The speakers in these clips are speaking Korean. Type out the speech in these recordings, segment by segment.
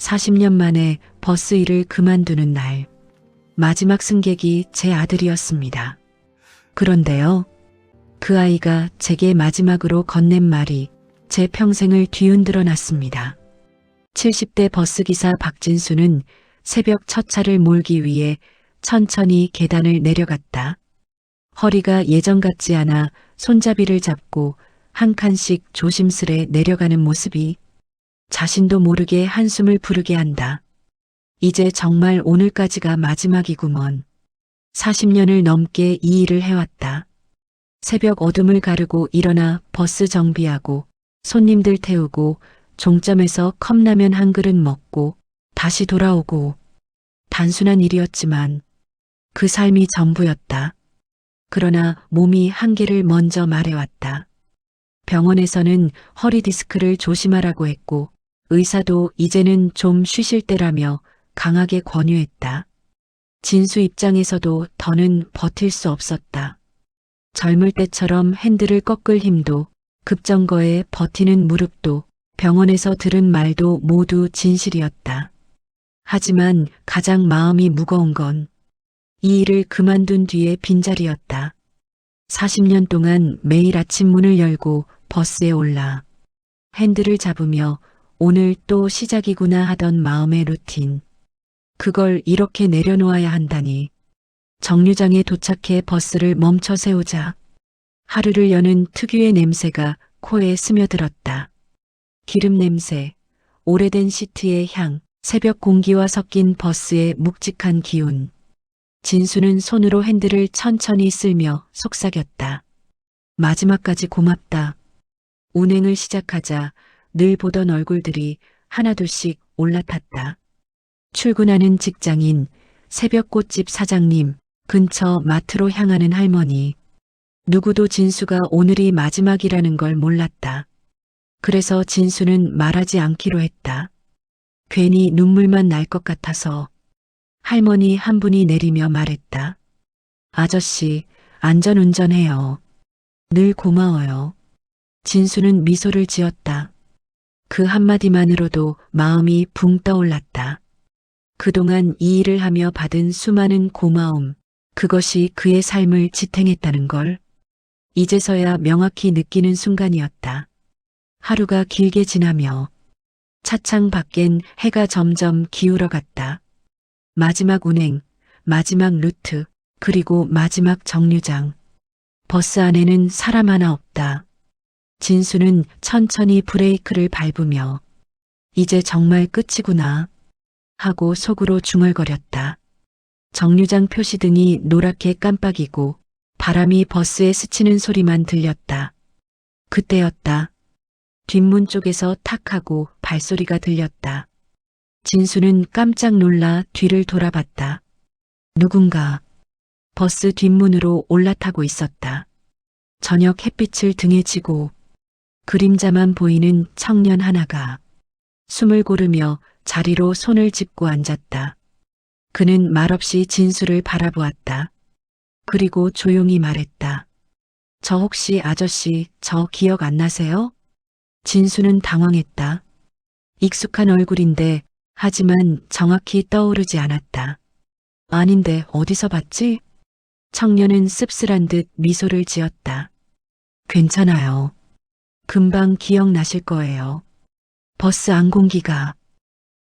40년 만에 버스 일을 그만두는 날, 마지막 승객이 제 아들이었습니다. 그런데요, 그 아이가 제게 마지막으로 건넨 말이 제 평생을 뒤흔들어 놨습니다. 70대 버스기사 박진수는 새벽 첫 차를 몰기 위해 천천히 계단을 내려갔다. 허리가 예전 같지 않아 손잡이를 잡고 한 칸씩 조심스레 내려가는 모습이 자신도 모르게 한숨을 부르게 한다. 이제 정말 오늘까지가 마지막이구먼. 40년을 넘게 이 일을 해왔다. 새벽 어둠을 가르고 일어나 버스 정비하고 손님들 태우고 종점에서 컵라면 한 그릇 먹고 다시 돌아오고. 단순한 일이었지만 그 삶이 전부였다. 그러나 몸이 한계를 먼저 말해왔다. 병원에서는 허리 디스크를 조심하라고 했고 의사도 이제는 좀 쉬실 때라며 강하게 권유했다. 진수 입장에서도 더는 버틸 수 없었다. 젊을 때처럼 핸들을 꺾을 힘도 급정거에 버티는 무릎도 병원에서 들은 말도 모두 진실이었다. 하지만 가장 마음이 무거운 건 이 일을 그만둔 뒤의 빈자리였다. 40년 동안 매일 아침 문을 열고 버스에 올라 핸들을 잡으며 오늘 또 시작이구나 하던 마음의 루틴. 그걸 이렇게 내려놓아야 한다니. 정류장에 도착해 버스를 멈춰 세우자 하루를 여는 특유의 냄새가 코에 스며들었다. 기름 냄새, 오래된 시트의 향, 새벽 공기와 섞인 버스의 묵직한 기운. 진수는 손으로 핸들을 천천히 쓸며 속삭였다. 마지막까지 고맙다. 운행을 시작하자 늘 보던 얼굴들이 하나둘씩 올라탔다. 출근하는 직장인, 새벽 꽃집 사장님, 근처 마트로 향하는 할머니. 누구도 진수가 오늘이 마지막이라는 걸 몰랐다. 그래서 진수는 말하지 않기로 했다. 괜히 눈물만 날 것 같아서. 할머니 한 분이 내리며 말했다. 아저씨, 안전운전해요. 늘 고마워요. 진수는 미소를 지었다. 그 한마디만으로도 마음이 붕 떠올랐다. 그동안 이 일을 하며 받은 수많은 고마움, 그것이 그의 삶을 지탱했다는 걸 이제서야 명확히 느끼는 순간이었다. 하루가 길게 지나며 차창 밖엔 해가 점점 기울어 갔다. 마지막 운행, 마지막 루트, 그리고 마지막 정류장. 버스 안에는 사람 하나 없다. 진수는 천천히 브레이크를 밟으며 이제 정말 끝이구나 하고 속으로 중얼거렸다. 정류장 표시등이 노랗게 깜빡이고 바람이 버스에 스치는 소리만 들렸다. 그때였다. 뒷문 쪽에서 탁 하고 발소리가 들렸다. 진수는 깜짝 놀라 뒤를 돌아봤다. 누군가 버스 뒷문으로 올라타고 있었다. 저녁 햇빛을 등에 지고 그림자만 보이는 청년 하나가 숨을 고르며 자리로 손을 짚고 앉았다. 그는 말없이 진수를 바라보았다. 그리고 조용히 말했다. 저 혹시 아저씨 저 기억 안 나세요? 진수는 당황했다. 익숙한 얼굴인데 하지만 정확히 떠오르지 않았다. 아닌데 어디서 봤지? 청년은 씁쓸한 듯 미소를 지었다. 괜찮아요. 금방 기억나실 거예요. 버스 안 공기가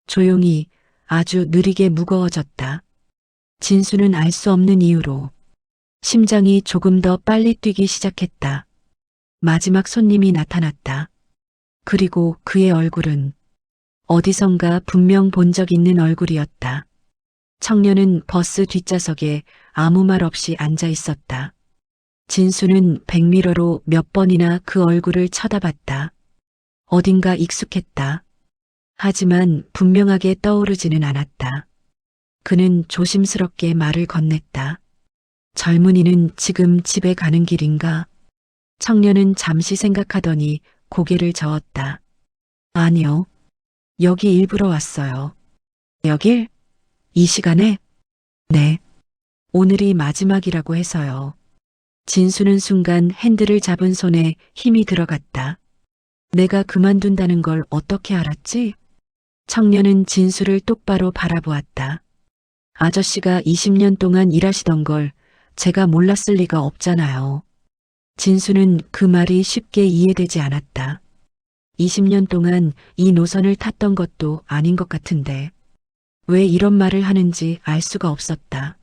조용히 아주 느리게 무거워졌다. 진수는 알 수 없는 이유로 심장이 조금 더 빨리 뛰기 시작했다. 마지막 손님이 나타났다. 그리고 그의 얼굴은 어디선가 분명 본 적 있는 얼굴이었다. 청년은 버스 뒷좌석에 아무 말 없이 앉아 있었다. 진수는 백미러로 몇 번이나 그 얼굴을 쳐다봤다. 어딘가 익숙했다. 하지만 분명하게 떠오르지는 않았다. 그는 조심스럽게 말을 건넸다. 젊은이는 지금 집에 가는 길인가? 청년은 잠시 생각하더니 고개를 저었다. 아니요. 여기 일부러 왔어요. 여길? 이 시간에? 네. 오늘이 마지막이라고 해서요. 진수는 순간 핸들을 잡은 손에 힘이 들어갔다. 내가 그만둔다는 걸 어떻게 알았지? 청년은 진수를 똑바로 바라보았다. 아저씨가 20년 동안 일하시던 걸 제가 몰랐을 리가 없잖아요. 진수는 그 말이 쉽게 이해되지 않았다. 20년 동안 이 노선을 탔던 것도 아닌 것 같은데 왜 이런 말을 하는지 알 수가 없었다.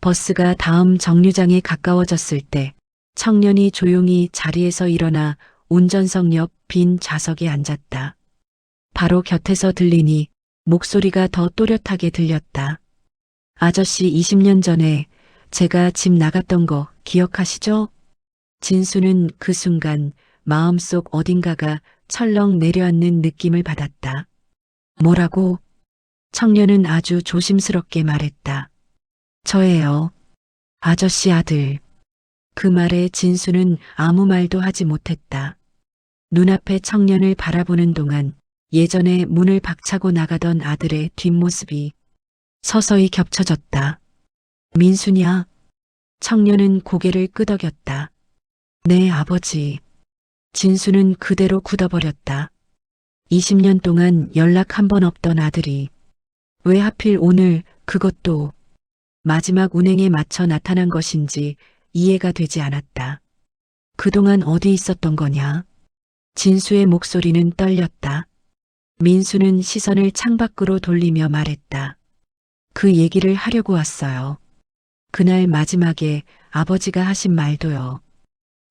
버스가 다음 정류장에 가까워졌을 때 청년이 조용히 자리에서 일어나 운전석 옆 빈 좌석에 앉았다. 바로 곁에서 들리니 목소리가 더 또렷하게 들렸다. 아저씨 20년 전에 제가 집 나갔던 거 기억하시죠? 진수는 그 순간 마음속 어딘가가 철렁 내려앉는 느낌을 받았다. 뭐라고? 청년은 아주 조심스럽게 말했다. 저예요. 아저씨 아들. 그 말에 진수는 아무 말도 하지 못했다. 눈앞에 청년을 바라보는 동안 예전에 문을 박차고 나가던 아들의 뒷모습이 서서히 겹쳐졌다. 민수냐? 청년은 고개를 끄덕였다. 네, 아버지. 진수는 그대로 굳어버렸다. 20년 동안 연락 한 번 없던 아들이 왜 하필 오늘 그것도 마지막 운행에 맞춰 나타난 것인지 이해가 되지 않았다. 그동안 어디 있었던 거냐? 진수의 목소리는 떨렸다. 민수는 시선을 창밖으로 돌리며 말했다. 그 얘기를 하려고 왔어요. 그날 마지막에 아버지가 하신 말도요.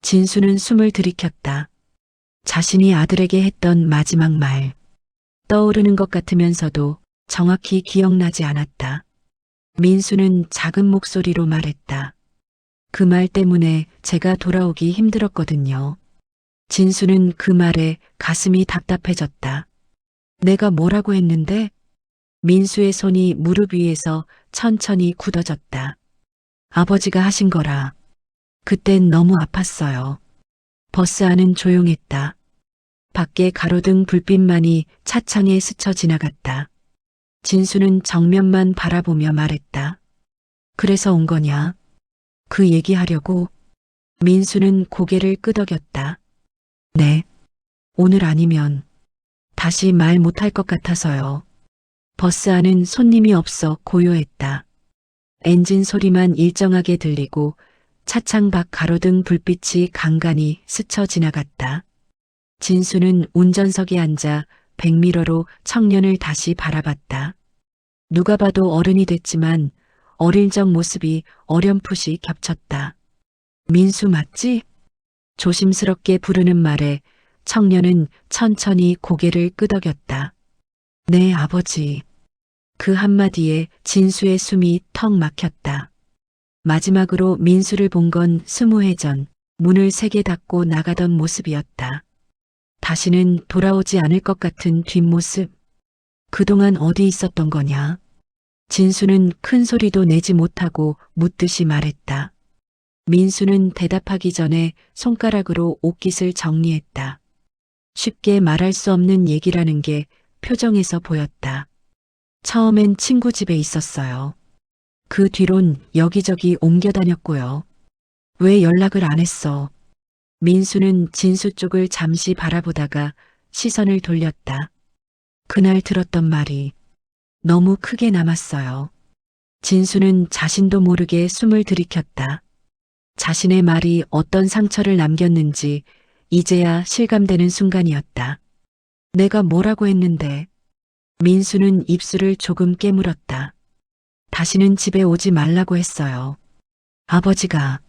진수는 숨을 들이켰다. 자신이 아들에게 했던 마지막 말. 떠오르는 것 같으면서도 정확히 기억나지 않았다. 민수는 작은 목소리로 말했다. 그 말 때문에 제가 돌아오기 힘들었거든요. 진수는 그 말에 가슴이 답답해졌다. 내가 뭐라고 했는데? 민수의 손이 무릎 위에서 천천히 굳어졌다. 아버지가 하신 거라. 그땐 너무 아팠어요. 버스 안은 조용했다. 밖에 가로등 불빛만이 차창에 스쳐 지나갔다. 진수는 정면만 바라보며 말했다. 그래서 온 거냐? 그 얘기하려고? 민수는 고개를 끄덕였다. 네. 오늘 아니면 다시 말 못할 것 같아서요. 버스 안은 손님이 없어 고요했다. 엔진 소리만 일정하게 들리고 차창 밖 가로등 불빛이 간간히 스쳐 지나갔다. 진수는 운전석에 앉아 백미러로 청년을 다시 바라봤다. 누가 봐도 어른이 됐지만 어릴 적 모습이 어렴풋이 겹쳤다. 민수 맞지? 조심스럽게 부르는 말에 청년은 천천히 고개를 끄덕였다. 네, 아버지. 그 한마디에 진수의 숨이 턱 막혔다. 마지막으로 민수를 본 건 20회 전 문을 세게 닫고 나가던 모습이었다. 다시는 돌아오지 않을 것 같은 뒷모습. 그동안 어디 있었던 거냐? 진수는 큰 소리도 내지 못하고 묻듯이 말했다. 민수는 대답하기 전에 손가락으로 옷깃을 정리했다. 쉽게 말할 수 없는 얘기라는 게 표정에서 보였다. 처음엔 친구 집에 있었어요. 그 뒤론 여기저기 옮겨 다녔고요. 왜 연락을 안 했어? 민수는 진수 쪽을 잠시 바라보다가 시선을 돌렸다. 그날 들었던 말이 너무 크게 남았어요. 진수는 자신도 모르게 숨을 들이켰다. 자신의 말이 어떤 상처를 남겼는지 이제야 실감되는 순간이었다. 내가 뭐라고 했는데? 민수는 입술을 조금 깨물었다. 다시는 집에 오지 말라고 했어요. 아버지가.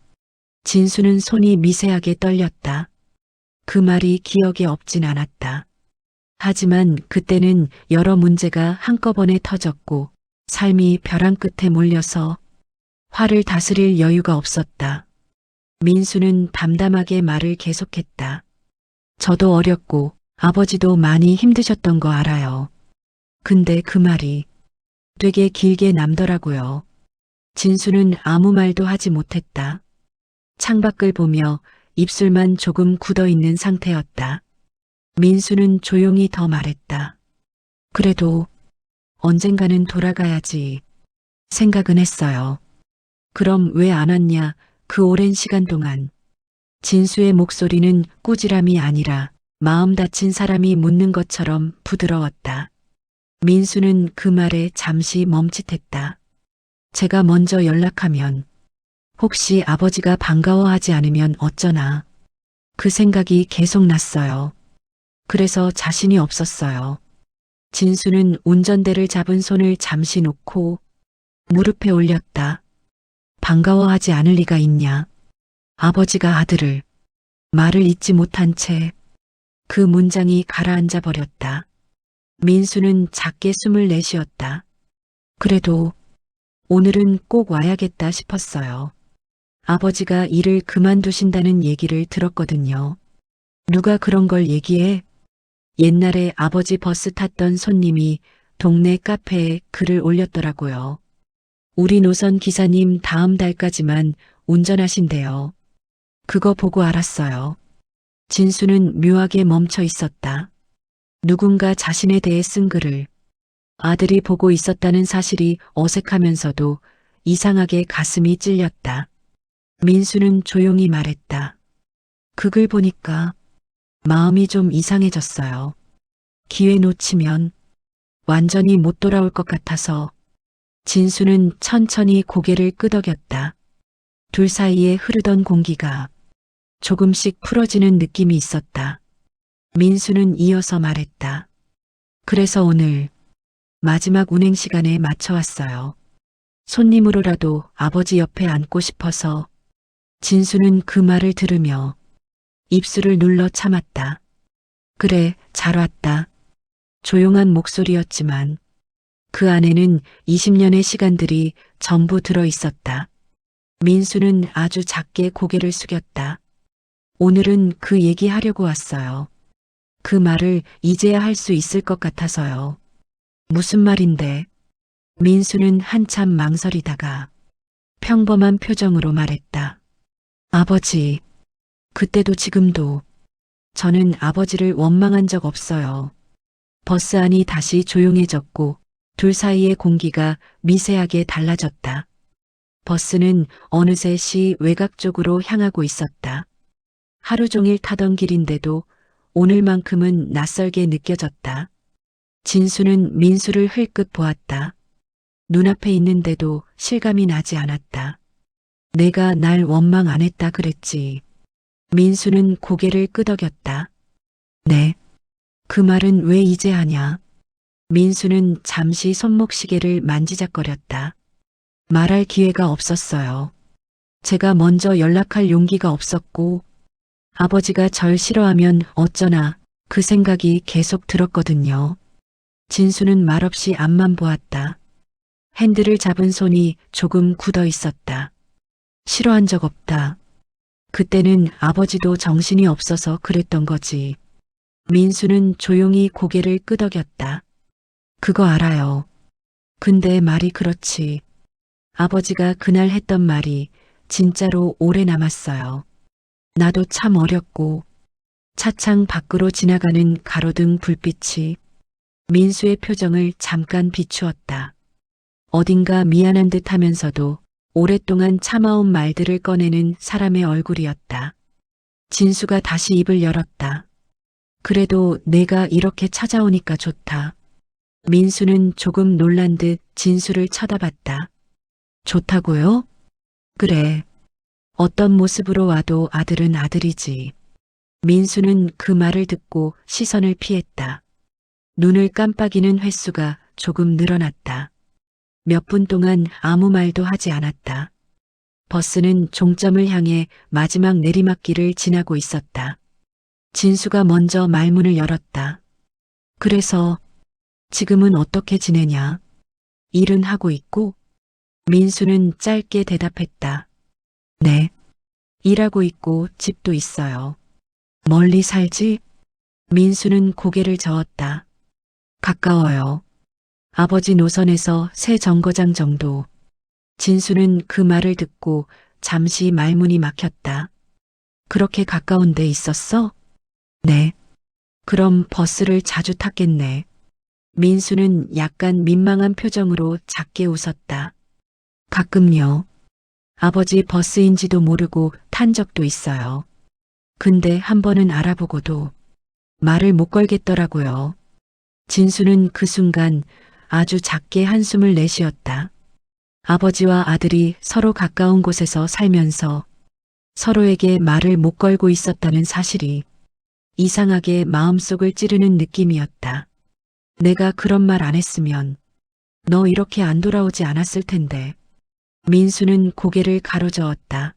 진수는 손이 미세하게 떨렸다. 그 말이 기억에 없진 않았다. 하지만 그때는 여러 문제가 한꺼번에 터졌고 삶이 벼랑 끝에 몰려서 화를 다스릴 여유가 없었다. 민수는 담담하게 말을 계속했다. 저도 어렸고 아버지도 많이 힘드셨던 거 알아요. 근데 그 말이 되게 길게 남더라고요. 진수는 아무 말도 하지 못했다. 창밖을 보며 입술만 조금 굳어 있는 상태였다. 민수는 조용히 더 말했다. 그래도 언젠가는 돌아가야지 생각은 했어요. 그럼 왜 안 왔냐 그 오랜 시간 동안. 진수의 목소리는 꾸지람이 아니라 마음 다친 사람이 묻는 것처럼 부드러웠다. 민수는 그 말에 잠시 멈칫했다. 제가 먼저 연락하면 혹시 아버지가 반가워하지 않으면 어쩌나. 그 생각이 계속 났어요. 그래서 자신이 없었어요. 진수는 운전대를 잡은 손을 잠시 놓고 무릎에 올렸다. 반가워하지 않을 리가 있냐. 아버지가 아들을. 말을 잇지 못한 채 그 문장이 가라앉아 버렸다. 민수는 작게 숨을 내쉬었다. 그래도 오늘은 꼭 와야겠다 싶었어요. 아버지가 일을 그만두신다는 얘기를 들었거든요. 누가 그런 걸 얘기해? 옛날에 아버지 버스 탔던 손님이 동네 카페에 글을 올렸더라고요. 우리 노선 기사님 다음 달까지만 운전하신대요. 그거 보고 알았어요. 진수는 묘하게 멈춰 있었다. 누군가 자신에 대해 쓴 글을 아들이 보고 있었다는 사실이 어색하면서도 이상하게 가슴이 찔렸다. 민수는 조용히 말했다. 그 글 보니까 마음이 좀 이상해졌어요. 기회 놓치면 완전히 못 돌아올 것 같아서. 진수는 천천히 고개를 끄덕였다. 둘 사이에 흐르던 공기가 조금씩 풀어지는 느낌이 있었다. 민수는 이어서 말했다. 그래서 오늘 마지막 운행 시간에 맞춰왔어요. 손님으로라도 아버지 옆에 앉고 싶어서. 진수는 그 말을 들으며 입술을 눌러 참았다. 그래, 잘 왔다. 조용한 목소리였지만 그 안에는 20년의 시간들이 전부 들어 있었다. 민수는 아주 작게 고개를 숙였다. 오늘은 그 얘기하려고 왔어요. 그 말을 이제야 할 수 있을 것 같아서요. 무슨 말인데? 민수는 한참 망설이다가 평범한 표정으로 말했다. 아버지, 그때도 지금도 저는 아버지를 원망한 적 없어요. 버스 안이 다시 조용해졌고 둘 사이의 공기가 미세하게 달라졌다. 버스는 어느새 시 외곽 쪽으로 향하고 있었다. 하루 종일 타던 길인데도 오늘만큼은 낯설게 느껴졌다. 진수는 민수를 흘끗 보았다. 눈앞에 있는데도 실감이 나지 않았다. 내가 날 원망 안 했다 그랬지. 민수는 고개를 끄덕였다. 네. 그 말은 왜 이제 하냐? 민수는 잠시 손목시계를 만지작거렸다. 말할 기회가 없었어요. 제가 먼저 연락할 용기가 없었고 아버지가 절 싫어하면 어쩌나 그 생각이 계속 들었거든요. 진수는 말없이 앞만 보았다. 핸들을 잡은 손이 조금 굳어 있었다. 싫어한 적 없다. 그때는 아버지도 정신이 없어서 그랬던 거지. 민수는 조용히 고개를 끄덕였다. 그거 알아요. 근데 말이 그렇지. 아버지가 그날 했던 말이 진짜로 오래 남았어요. 나도 참 어렸고 차창 밖으로 지나가는 가로등 불빛이 민수의 표정을 잠깐 비추었다. 어딘가 미안한 듯 하면서도 오랫동안 참아온 말들을 꺼내는 사람의 얼굴이었다. 진수가 다시 입을 열었다. 그래도 내가 이렇게 찾아오니까 좋다. 민수는 조금 놀란 듯 진수를 쳐다봤다. 좋다고요? 그래. 어떤 모습으로 와도 아들은 아들이지. 민수는 그 말을 듣고 시선을 피했다. 눈을 깜빡이는 횟수가 조금 늘어났다. 몇 분 동안 아무 말도 하지 않았다. 버스는 종점을 향해 마지막 내리막길을 지나고 있었다. 진수가 먼저 말문을 열었다. 그래서 지금은 어떻게 지내냐? 일은 하고 있고? 민수는 짧게 대답했다. 네. 일하고 있고 집도 있어요. 멀리 살지? 민수는 고개를 저었다. 가까워요. 아버지 노선에서 새 정거장 정도. 진수는 그 말을 듣고 잠시 말문이 막혔다. 그렇게 가까운 데 있었어? 네. 그럼 버스를 자주 탔겠네. 민수는 약간 민망한 표정으로 작게 웃었다. 가끔요. 아버지 버스인지도 모르고 탄 적도 있어요. 근데 한 번은 알아보고도 말을 못 걸겠더라고요. 진수는 그 순간 아주 작게 한숨을 내쉬었다. 아버지와 아들이 서로 가까운 곳에서 살면서 서로에게 말을 못 걸고 있었다는 사실이 이상하게 마음속을 찌르는 느낌이었다. 내가 그런 말 안 했으면 너 이렇게 안 돌아오지 않았을 텐데. 민수는 고개를 가로저었다.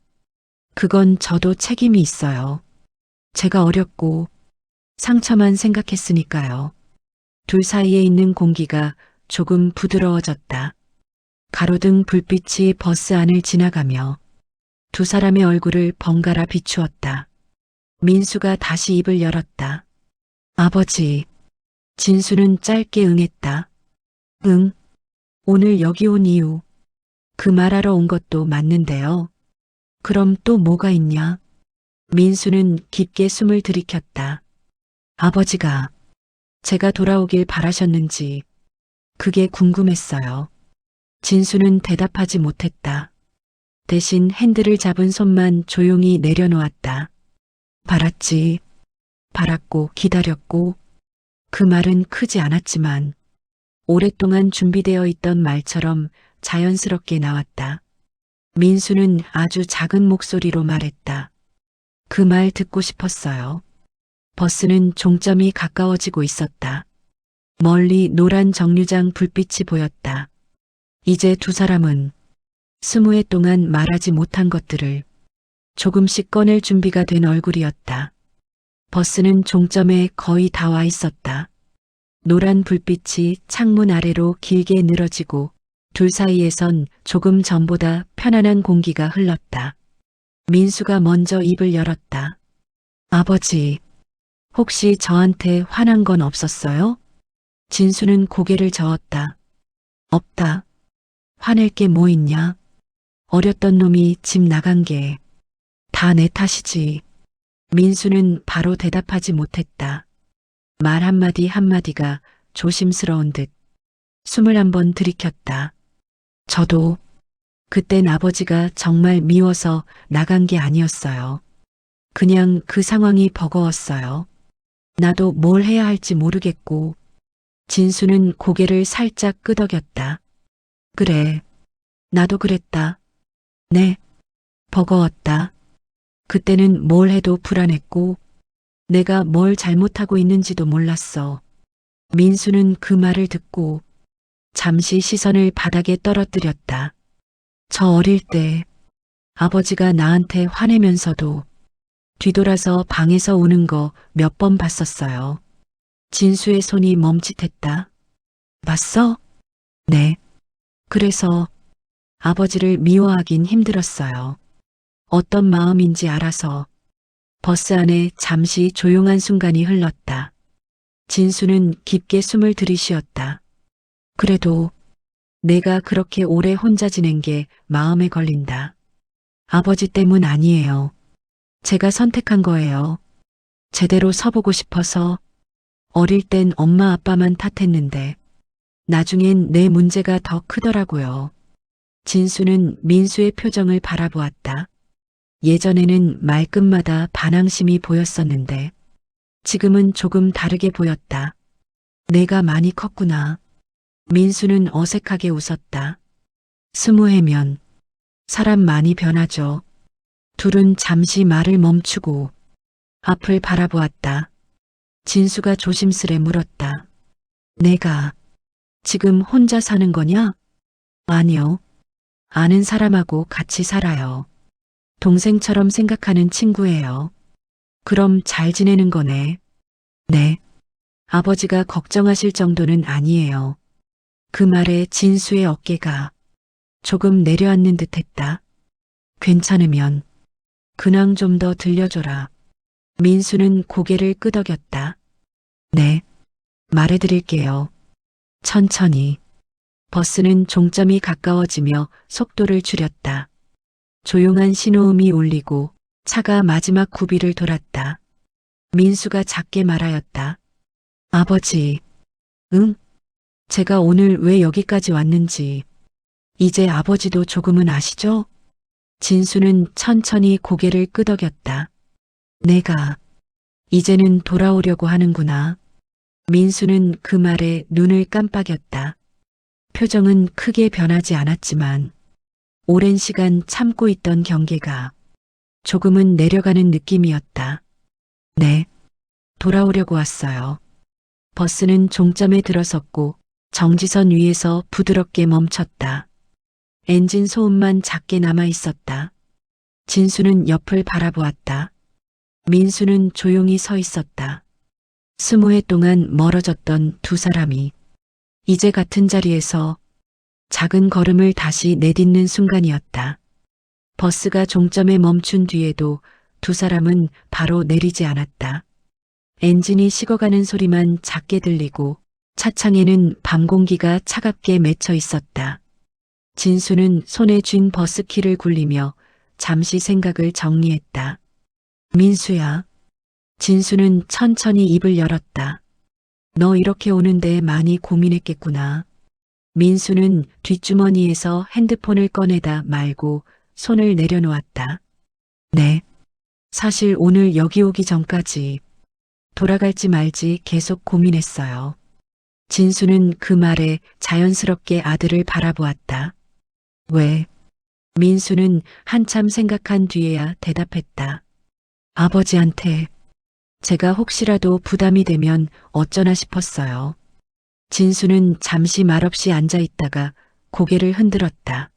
그건 저도 책임이 있어요. 제가 어렸고 상처만 생각했으니까요. 둘 사이에 있는 공기가 조금 부드러워졌다. 가로등 불빛이 버스 안을 지나가며 두 사람의 얼굴을 번갈아 비추었다. 민수가 다시 입을 열었다. 아버지. 진수는 짧게 응했다. 응. 오늘 여기 온 이유. 그 말하러 온 것도 맞는데요. 그럼 또 뭐가 있냐? 민수는 깊게 숨을 들이켰다. 아버지가 제가 돌아오길 바라셨는지 그게 궁금했어요. 진수는 대답하지 못했다. 대신 핸들을 잡은 손만 조용히 내려놓았다. 바랐지. 바랐고 기다렸고 그 말은 크지 않았지만 오랫동안 준비되어 있던 말처럼 자연스럽게 나왔다. 민수는 아주 작은 목소리로 말했다. 그 말 듣고 싶었어요. 버스는 종점이 가까워지고 있었다. 멀리 노란 정류장 불빛이 보였다. 이제 두 사람은 20회 동안 말하지 못한 것들을 조금씩 꺼낼 준비가 된 얼굴이었다. 버스는 종점에 거의 다 와 있었다. 노란 불빛이 창문 아래로 길게 늘어지고 둘 사이에선 조금 전보다 편안한 공기가 흘렀다. 민수가 먼저 입을 열었다. 아버지, 혹시 저한테 화난 건 없었어요? 진수는 고개를 저었다. 없다. 화낼 게 뭐 있냐? 어렸던 놈이 집 나간 게 다 내 탓이지. 민수는 바로 대답하지 못했다. 말 한마디 한마디가 조심스러운 듯 숨을 한번 들이켰다. 저도 그땐 아버지가 정말 미워서 나간 게 아니었어요. 그냥 그 상황이 버거웠어요. 나도 뭘 해야 할지 모르겠고. 진수는 고개를 살짝 끄덕였다. 그래. 나도 그랬다. 네. 버거웠다. 그때는 뭘 해도 불안했고 내가 뭘 잘못하고 있는지도 몰랐어. 민수는 그 말을 듣고 잠시 시선을 바닥에 떨어뜨렸다. 저 어릴 때 아버지가 나한테 화내면서도 뒤돌아서 방에서 우는 거 몇 번 봤었어요. 진수의 손이 멈칫했다. 봤어? 네. 그래서 아버지를 미워하긴 힘들었어요. 어떤 마음인지 알아서. 버스 안에 잠시 조용한 순간이 흘렀다. 진수는 깊게 숨을 들이쉬었다. 그래도 내가 그렇게 오래 혼자 지낸 게 마음에 걸린다. 아버지 때문 아니에요. 제가 선택한 거예요. 제대로 서보고 싶어서. 어릴 땐 엄마 아빠만 탓했는데 나중엔 내 문제가 더 크더라고요. 진수는 민수의 표정을 바라보았다. 예전에는 말끝마다 반항심이 보였었는데 지금은 조금 다르게 보였다. 내가 많이 컸구나. 민수는 어색하게 웃었다. 20회면 사람 많이 변하죠. 둘은 잠시 말을 멈추고 앞을 바라보았다. 진수가 조심스레 물었다. 내가 지금 혼자 사는 거냐? 아니요. 아는 사람하고 같이 살아요. 동생처럼 생각하는 친구예요. 그럼 잘 지내는 거네. 네. 아버지가 걱정하실 정도는 아니에요. 그 말에 진수의 어깨가 조금 내려앉는 듯 했다. 괜찮으면 근황 좀 더 들려줘라. 민수는 고개를 끄덕였다. 네. 말해드릴게요. 천천히. 버스는 종점이 가까워지며 속도를 줄였다. 조용한 신호음이 울리고 차가 마지막 구비를 돌았다. 민수가 작게 말하였다. 아버지. 응? 제가 오늘 왜 여기까지 왔는지 이제 아버지도 조금은 아시죠? 진수는 천천히 고개를 끄덕였다. 내가 이제는 돌아오려고 하는구나. 민수는 그 말에 눈을 깜빡였다. 표정은 크게 변하지 않았지만 오랜 시간 참고 있던 경계가 조금은 내려가는 느낌이었다. 네, 돌아오려고 왔어요. 버스는 종점에 들어섰고 정지선 위에서 부드럽게 멈췄다. 엔진 소음만 작게 남아 있었다. 진수는 옆을 바라보았다. 민수는 조용히 서 있었다. 20회 동안 멀어졌던 두 사람이 이제 같은 자리에서 작은 걸음을 다시 내딛는 순간이었다. 버스가 종점에 멈춘 뒤에도 두 사람은 바로 내리지 않았다. 엔진이 식어가는 소리만 작게 들리고 차창에는 밤 공기가 차갑게 맺혀 있었다. 진수는 손에 쥔 버스키를 굴리며 잠시 생각을 정리했다. 민수야. 진수는 천천히 입을 열었다. 너 이렇게 오는데 많이 고민했겠구나. 민수는 뒷주머니에서 핸드폰을 꺼내다 말고 손을 내려놓았다. 네. 사실 오늘 여기 오기 전까지 돌아갈지 말지 계속 고민했어요. 진수는 그 말에 자연스럽게 아들을 바라보았다. 왜? 민수는 한참 생각한 뒤에야 대답했다. 아버지한테 제가 혹시라도 부담이 되면 어쩌나 싶었어요. 진수는 잠시 말없이 앉아 있다가 고개를 흔들었다.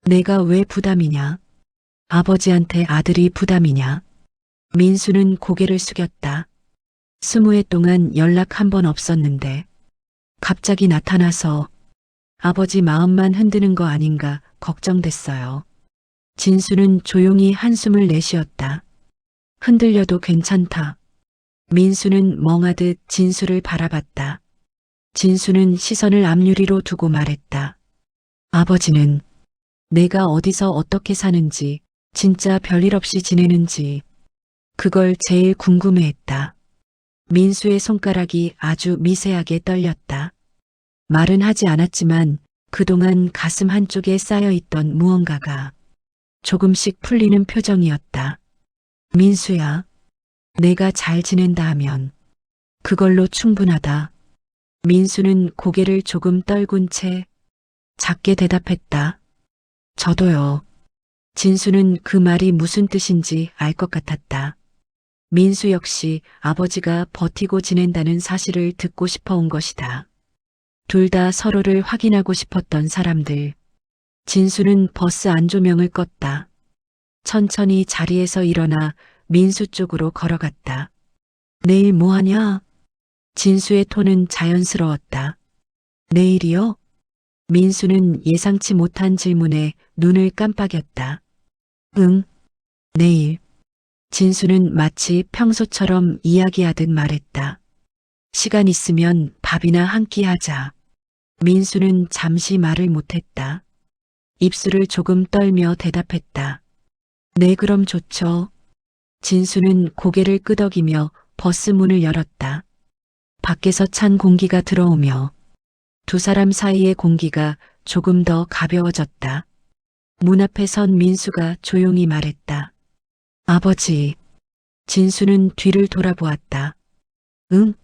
내가 왜 부담이냐? 아버지한테 아들이 부담이냐? 민수는 고개를 숙였다. 20회 동안 연락 한 번 없었는데 갑자기 나타나서 아버지 마음만 흔드는 거 아닌가 걱정됐어요. 진수는 조용히 한숨을 내쉬었다. 흔들려도 괜찮다. 민수는 멍하듯 진수를 바라봤다. 진수는 시선을 앞유리로 두고 말했다. 아버지는 내가 어디서 어떻게 사는지, 진짜 별일 없이 지내는지, 그걸 제일 궁금해했다. 민수의 손가락이 아주 미세하게 떨렸다. 말은 하지 않았지만 그동안 가슴 한쪽에 쌓여있던 무언가가 조금씩 풀리는 표정이었다. 민수야, 내가 잘 지낸다 하면 그걸로 충분하다. 민수는 고개를 조금 떨군 채 작게 대답했다. 저도요. 진수는 그 말이 무슨 뜻인지 알 것 같았다. 민수 역시 아버지가 버티고 지낸다는 사실을 듣고 싶어 온 것이다. 둘 다 서로를 확인하고 싶었던 사람들. 진수는 버스 안조명을 껐다. 천천히 자리에서 일어나 민수 쪽으로 걸어갔다. 내일 뭐 하냐? 진수의 톤은 자연스러웠다. 내일이요? 민수는 예상치 못한 질문에 눈을 깜빡였다. 응, 내일. 진수는 마치 평소처럼 이야기하듯 말했다. 시간 있으면 밥이나 한 끼 하자. 민수는 잠시 말을 못했다. 입술을 조금 떨며 대답했다. 네, 그럼 좋죠. 진수는 고개를 끄덕이며 버스 문을 열었다. 밖에서 찬 공기가 들어오며 두 사람 사이의 공기가 조금 더 가벼워졌다. 문 앞에 선 민수가 조용히 말했다. 아버지. 진수는 뒤를 돌아보았다. 응?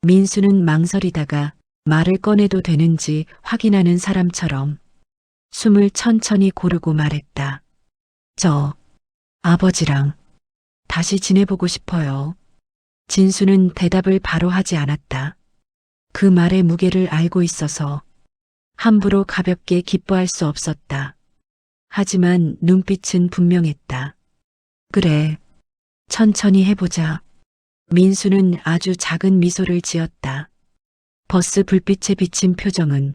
민수는 망설이다가 말을 꺼내도 되는지 확인하는 사람처럼 숨을 천천히 고르고 말했다. 저 아버지랑 다시 지내보고 싶어요. 진수는 대답을 바로 하지 않았다. 그 말의 무게를 알고 있어서 함부로 가볍게 기뻐할 수 없었다. 하지만 눈빛은 분명했다. 그래, 천천히 해보자. 민수는 아주 작은 미소를 지었다. 버스 불빛에 비친 표정은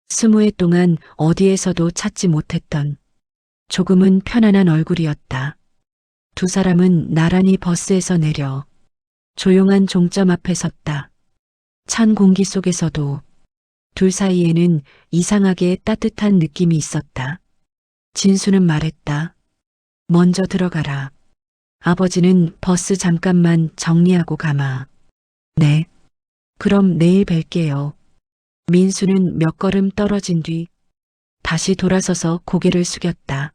20회 동안 어디에서도 찾지 못했던 조금은 편안한 얼굴이었다. 두 사람은 나란히 버스에서 내려 조용한 종점 앞에 섰다. 찬 공기 속에서도 둘 사이에는 이상하게 따뜻한 느낌이 있었다. 진수는 말했다. 먼저 들어가라. 아버지는 버스 잠깐만 정리하고 가마. 네. 그럼 내일 뵐게요. 민수는 몇 걸음 떨어진 뒤 다시 돌아서서 고개를 숙였다.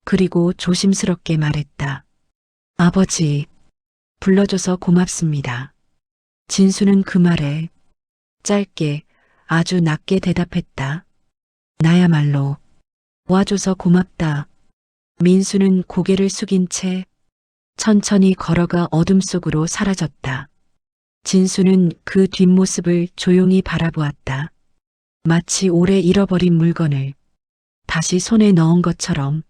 그리고 조심스럽게 말했다. 아버지, 불러줘서 고맙습니다. 진수는 그 말에 짧게 아주 낮게 대답했다. 나야말로 와줘서 고맙다. 민수는 고개를 숙인 채 천천히 걸어가 어둠 속으로 사라졌다. 진수는 그 뒷모습을 조용히 바라보았다. 마치 오래 잃어버린 물건을 다시 손에 넣은 것처럼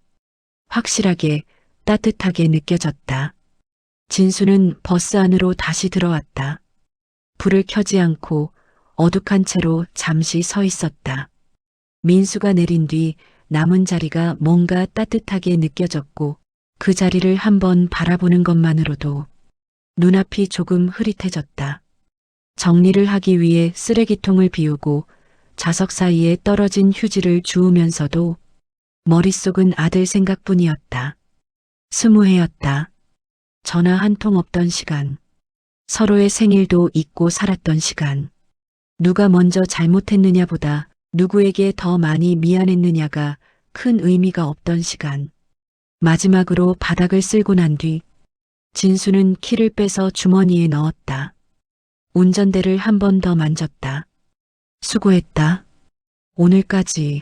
확실하게 따뜻하게 느껴졌다. 진수는 버스 안으로 다시 들어왔다. 불을 켜지 않고 어둑한 채로 잠시 서 있었다. 민수가 내린 뒤 남은 자리가 뭔가 따뜻하게 느껴졌고 그 자리를 한번 바라보는 것만으로도 눈앞이 조금 흐릿해졌다. 정리를 하기 위해 쓰레기통을 비우고 좌석 사이에 떨어진 휴지를 주우면서도 머릿속은 아들 생각뿐이었다. 20해였다. 전화 한 통 없던 시간. 서로의 생일도 잊고 살았던 시간. 누가 먼저 잘못했느냐보다 누구에게 더 많이 미안했느냐가 큰 의미가 없던 시간. 마지막으로 바닥을 쓸고 난 뒤 진수는 키를 빼서 주머니에 넣었다. 운전대를 한 번 더 만졌다. 수고했다. 오늘까지.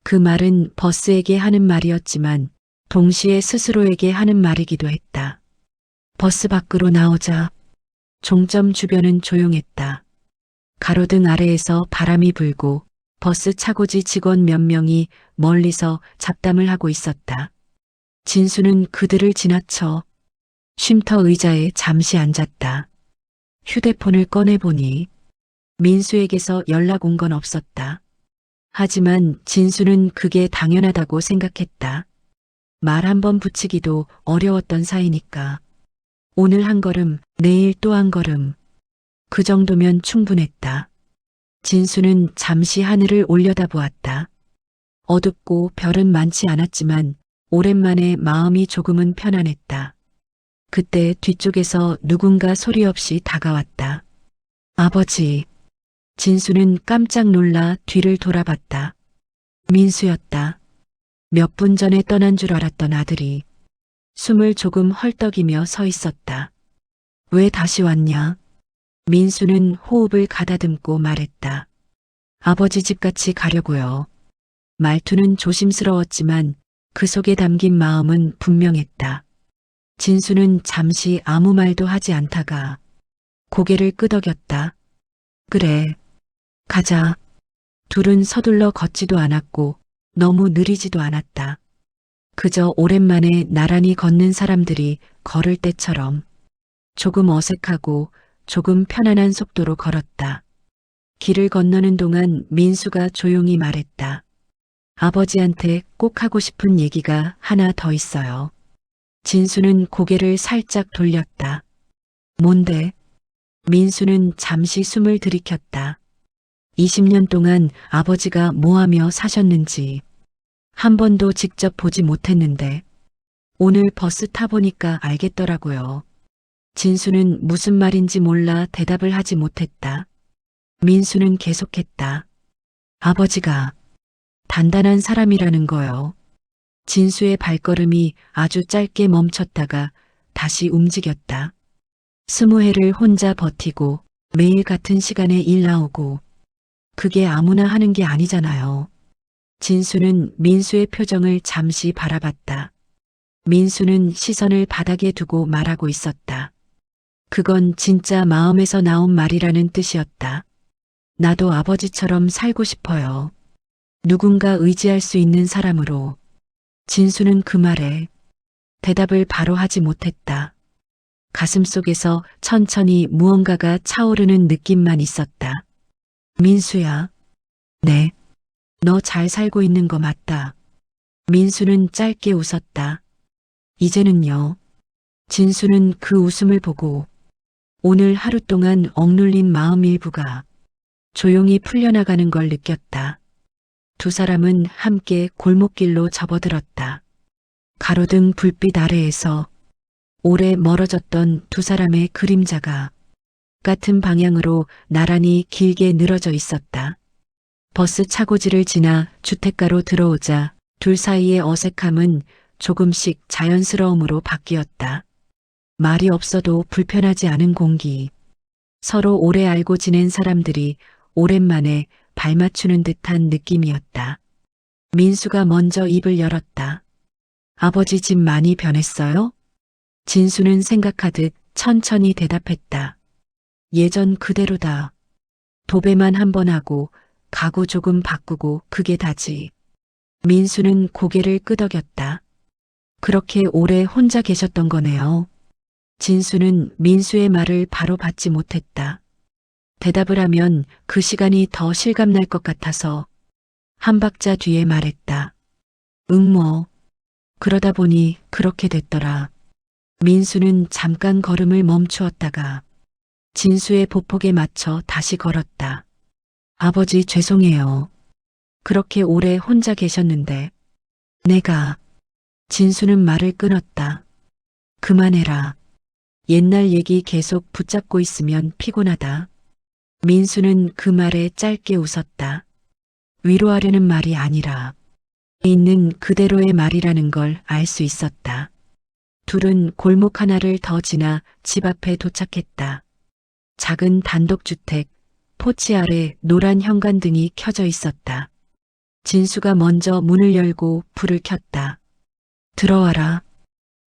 그 말은 버스에게 하는 말이었지만 동시에 스스로에게 하는 말이기도 했다. 버스 밖으로 나오자 종점 주변은 조용했다. 가로등 아래에서 바람이 불고 버스 차고지 직원 몇 명이 멀리서 잡담을 하고 있었다. 진수는 그들을 지나쳐 쉼터 의자에 잠시 앉았다. 휴대폰을 꺼내보니 민수에게서 연락 온 건 없었다. 하지만 진수는 그게 당연하다고 생각했다. 말 한 번 붙이기도 어려웠던 사이니까. 오늘 한 걸음, 내일 또 한 걸음. 그 정도면 충분했다. 진수는 잠시 하늘을 올려다보았다. 어둡고 별은 많지 않았지만 오랜만에 마음이 조금은 편안했다. 그때 뒤쪽에서 누군가 소리 없이 다가왔다. 아버지. 진수는 깜짝 놀라 뒤를 돌아봤다. 민수였다. 몇 분 전에 떠난 줄 알았던 아들이 숨을 조금 헐떡이며 서 있었다. 왜 다시 왔냐? 민수는 호흡을 가다듬고 말했다. 아버지 집 같이 가려고요. 말투는 조심스러웠지만 그 속에 담긴 마음은 분명했다. 진수는 잠시 아무 말도 하지 않다가 고개를 끄덕였다. 그래, 가자. 둘은 서둘러 걷지도 않았고 너무 느리지도 않았다. 그저 오랜만에 나란히 걷는 사람들이 걸을 때처럼 조금 어색하고 조금 편안한 속도로 걸었다. 길을 건너는 동안 민수가 조용히 말했다. 아버지한테 꼭 하고 싶은 얘기가 하나 더 있어요. 진수는 고개를 살짝 돌렸다. 뭔데? 민수는 잠시 숨을 들이켰다. 20년 동안 아버지가 뭐하며 사셨는지 한 번도 직접 보지 못했는데 오늘 버스 타보니까 알겠더라고요. 진수는 무슨 말인지 몰라 대답을 하지 못했다. 민수는 계속했다. 아버지가 단단한 사람이라는 거요. 진수의 발걸음이 아주 짧게 멈췄다가 다시 움직였다. 20해를 혼자 버티고 매일 같은 시간에 일 나오고 그게 아무나 하는 게 아니잖아요. 진수는 민수의 표정을 잠시 바라봤다. 민수는 시선을 바닥에 두고 말하고 있었다. 그건 진짜 마음에서 나온 말이라는 뜻이었다. 나도 아버지처럼 살고 싶어요. 누군가 의지할 수 있는 사람으로. 진수는 그 말에 대답을 바로 하지 못했다. 가슴속에서 천천히 무언가가 차오르는 느낌만 있었다. 민수야. 네. 너 잘 살고 있는 거 맞다. 민수는 짧게 웃었다. 이제는요. 진수는 그 웃음을 보고 오늘 하루 동안 억눌린 마음 일부가 조용히 풀려나가는 걸 느꼈다. 두 사람은 함께 골목길로 접어들었다. 가로등 불빛 아래에서 오래 멀어졌던 두 사람의 그림자가 같은 방향으로 나란히 길게 늘어져 있었다. 버스 차고지를 지나 주택가로 들어오자 둘 사이의 어색함은 조금씩 자연스러움으로 바뀌었다. 말이 없어도 불편하지 않은 공기. 서로 오래 알고 지낸 사람들이 오랜만에 발 맞추는 듯한 느낌이었다. 민수가 먼저 입을 열었다. 아버지 집 많이 변했어요? 진수는 생각하듯 천천히 대답했다. 예전 그대로다. 도배만 한 번 하고 가구 조금 바꾸고 그게 다지. 민수는 고개를 끄덕였다. 그렇게 오래 혼자 계셨던 거네요. 진수는 민수의 말을 바로 받지 못했다. 대답을 하면 그 시간이 더 실감날 것 같아서 한 박자 뒤에 말했다. 응 뭐. 그러다 보니 그렇게 됐더라. 민수는 잠깐 걸음을 멈추었다가 진수의 보폭에 맞춰 다시 걸었다. 아버지 죄송해요. 그렇게 오래 혼자 계셨는데 내가 진수는 말을 끊었다. 그만해라. 옛날 얘기 계속 붙잡고 있으면 피곤하다. 민수는 그 말에 짧게 웃었다. 위로하려는 말이 아니라 있는 그대로의 말이라는 걸 알 수 있었다. 둘은 골목 하나를 더 지나 집 앞에 도착했다. 작은 단독주택, 포치 아래 노란 현관등이 켜져 있었다. 진수가 먼저 문을 열고 불을 켰다. 들어와라.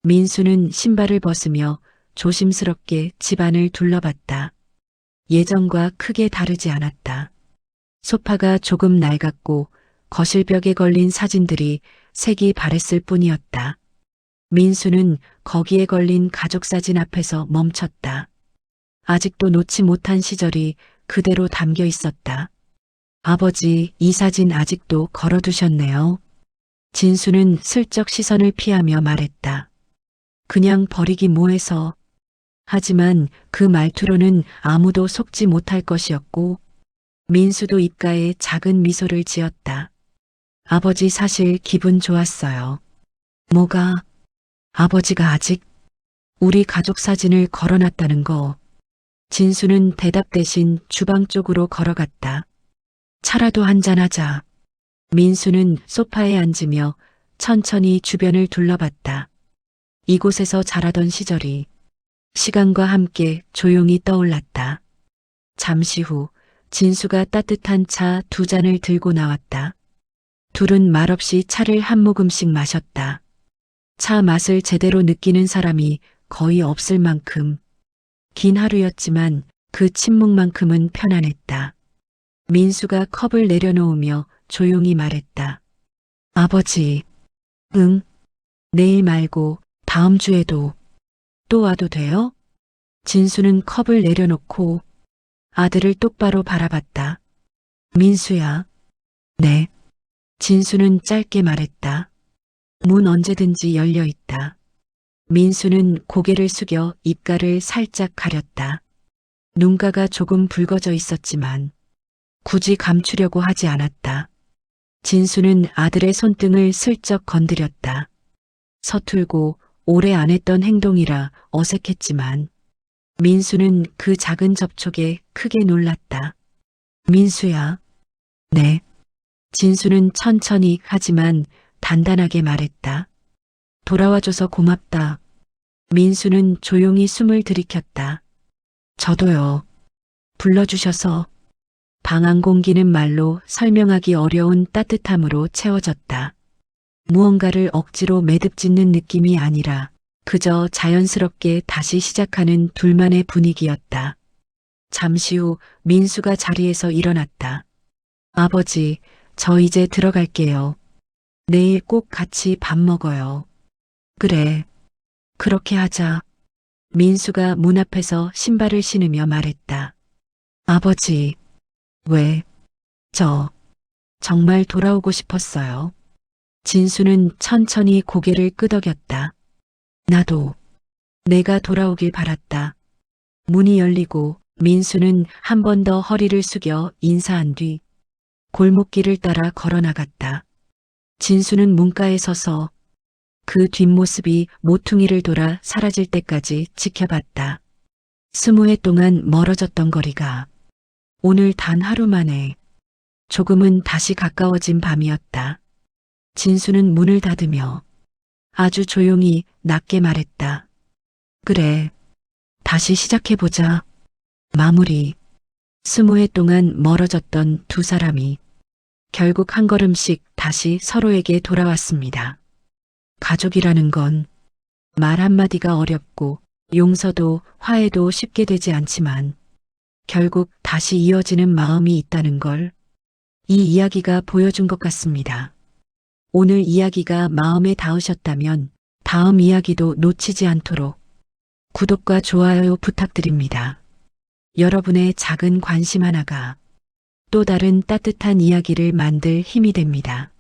민수는 신발을 벗으며 조심스럽게 집안을 둘러봤다. 예전과 크게 다르지 않았다. 소파가 조금 낡았고 거실벽에 걸린 사진들이 색이 바랬을 뿐이었다. 민수는 거기에 걸린 가족사진 앞에서 멈췄다. 아직도 놓지 못한 시절이 그대로 담겨 있었다. 아버지, 이 사진 아직도 걸어두셨네요. 진수는 슬쩍 시선을 피하며 말했다. 그냥 버리기 뭐해서. 하지만 그 말투로는 아무도 속지 못할 것이었고 민수도 입가에 작은 미소를 지었다. 아버지 사실 기분 좋았어요. 뭐가? 아버지가 아직 우리 가족 사진을 걸어놨다는 거. 진수는 대답 대신 주방 쪽으로 걸어갔다. 차라도 한잔하자. 민수는 소파에 앉으며 천천히 주변을 둘러봤다. 이곳에서 자라던 시절이 시간과 함께 조용히 떠올랐다. 잠시 후 진수가 따뜻한 차 2잔을 들고 나왔다. 둘은 말없이 차를 한 모금씩 마셨다. 차 맛을 제대로 느끼는 사람이 거의 없을 만큼 긴 하루였지만 그 침묵만큼은 편안했다. 민수가 컵을 내려놓으며 조용히 말했다. 아버지, 응, 내일 말고 다음 주에도 또 와도 돼요? 진수는 컵을 내려놓고 아들을 똑바로 바라봤다. 민수야. 네. 진수는 짧게 말했다. 문 언제든지 열려 있다. 민수는 고개를 숙여 입가를 살짝 가렸다. 눈가가 조금 붉어져 있었지만 굳이 감추려고 하지 않았다. 진수는 아들의 손등을 슬쩍 건드렸다. 서툴고 오래 안 했던 행동이라 어색했지만 민수는 그 작은 접촉에 크게 놀랐다. 민수야. 네. 진수는 천천히 하지만 단단하게 말했다. 돌아와줘서 고맙다. 민수는 조용히 숨을 들이켰다. 저도요. 불러주셔서. 방 안 공기는 말로 설명하기 어려운 따뜻함으로 채워졌다. 무언가를 억지로 매듭짓는 느낌이 아니라 그저 자연스럽게 다시 시작하는 둘만의 분위기였다. 잠시 후 민수가 자리에서 일어났다. 아버지, 저 이제 들어갈게요. 내일 꼭 같이 밥 먹어요. 그래. 그렇게 하자. 민수가 문 앞에서 신발을 신으며 말했다. 아버지, 왜? 정말 돌아오고 싶었어요. 진수는 천천히 고개를 끄덕였다. 나도. 내가 돌아오길 바랐다. 문이 열리고 민수는 한 번 더 허리를 숙여 인사한 뒤 골목길을 따라 걸어나갔다. 진수는 문가에 서서 그 뒷모습이 모퉁이를 돌아 사라질 때까지 지켜봤다. 20해 동안 멀어졌던 거리가 오늘 단 하루 만에 조금은 다시 가까워진 밤이었다. 진수는 문을 닫으며 아주 조용히 낮게 말했다. 그래, 다시 시작해보자. 마무리. 20해 동안 멀어졌던 두 사람이 결국 한 걸음씩 다시 서로에게 돌아왔습니다. 가족이라는 건 말 한마디가 어렵고 용서도 화해도 쉽게 되지 않지만 결국 다시 이어지는 마음이 있다는 걸 이 이야기가 보여준 것 같습니다. 오늘 이야기가 마음에 닿으셨다면 다음 이야기도 놓치지 않도록 구독과 좋아요 부탁드립니다. 여러분의 작은 관심 하나가 또 다른 따뜻한 이야기를 만들 힘이 됩니다.